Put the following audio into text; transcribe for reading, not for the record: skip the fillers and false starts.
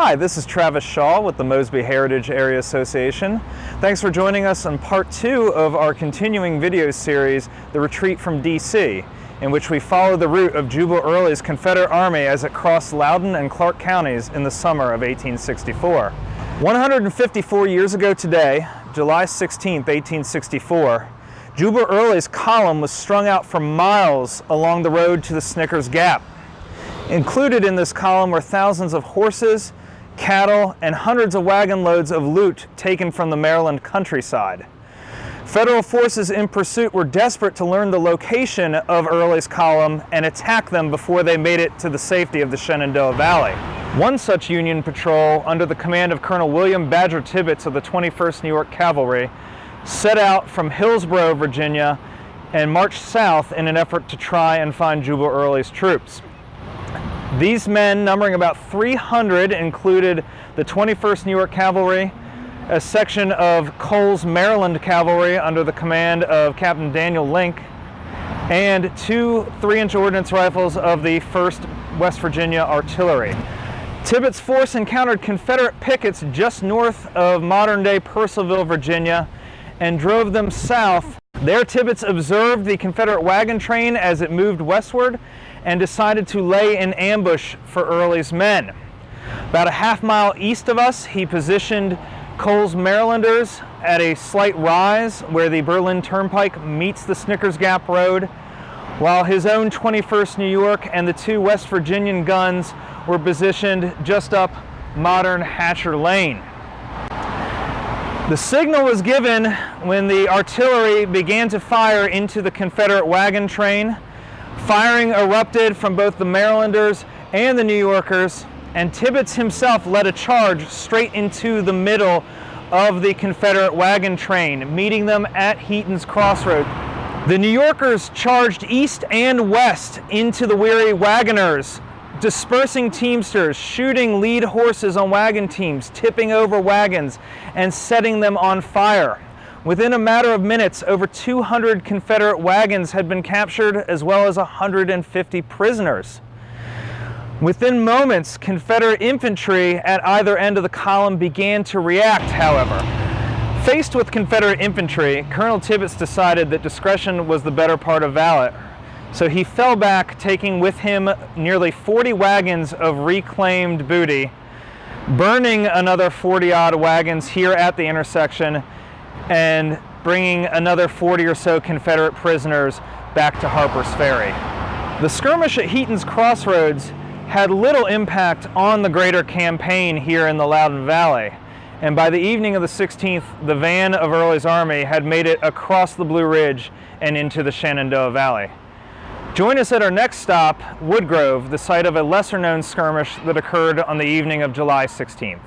Hi, this is Travis Shaw with the Mosby Heritage Area Association. Thanks for joining us on part 2 of our continuing video series, The Retreat from D.C., in which we follow the route of Jubal Early's Confederate Army as it crossed Loudoun and Clark counties in the summer of 1864. 154 years ago today, July 16, 1864, Jubal Early's column was strung out for miles along the road to the Snickers Gap. Included in this column were thousands of horses, cattle, and hundreds of wagon loads of loot taken from the Maryland countryside. Federal forces in pursuit were desperate to learn the location of Early's column and attack them before they made it to the safety of the Shenandoah Valley. One such Union patrol, under the command of Colonel William Badger Tibbets of the 21st New York Cavalry, set out from Hillsborough, Virginia, and marched south in an effort to try and find Jubal Early's troops. These men, numbering about 300, included the 21st New York Cavalry, a section of Cole's Maryland Cavalry under the command of Captain Daniel Link, and 2 3-inch ordnance rifles of the 1st West Virginia Artillery. Tibbets' force encountered Confederate pickets just north of modern-day Purcellville, Virginia, and drove them south. There, Tibbets observed the Confederate wagon train as it moved westward and decided to lay in ambush for Early's men. About a half-mile east of us, he positioned Cole's Marylanders at a slight rise where the Berlin Turnpike meets the Snickers Gap Road, while his own 21st New York and the 2 West Virginian guns were positioned just up modern Hatcher Lane. The signal was given when the artillery began to fire into the Confederate wagon train. Firing erupted from both the Marylanders and the New Yorkers, and Tibbets himself led a charge straight into the middle of the Confederate wagon train, meeting them at Heaton's Crossroads. The New Yorkers charged east and west into the weary wagoners, dispersing teamsters, shooting lead horses on wagon teams, tipping over wagons, and setting them on fire. Within a matter of minutes, over 200 Confederate wagons had been captured, as well as 150 prisoners. Within moments, Confederate infantry at either end of the column began to react, however. Faced with Confederate infantry, Colonel Tibbets decided that discretion was the better part of valor. So he fell back, taking with him nearly 40 wagons of reclaimed booty, burning another 40-odd wagons here at the intersection, and bringing another 40 or so Confederate prisoners back to Harper's Ferry. The skirmish at Heaton's Crossroads had little impact on the greater campaign here in the Loudoun Valley, and by the evening of the 16th, the van of Early's army had made it across the Blue Ridge and into the Shenandoah Valley. Join us at our next stop, Woodgrove, the site of a lesser-known skirmish that occurred on the evening of July 16th.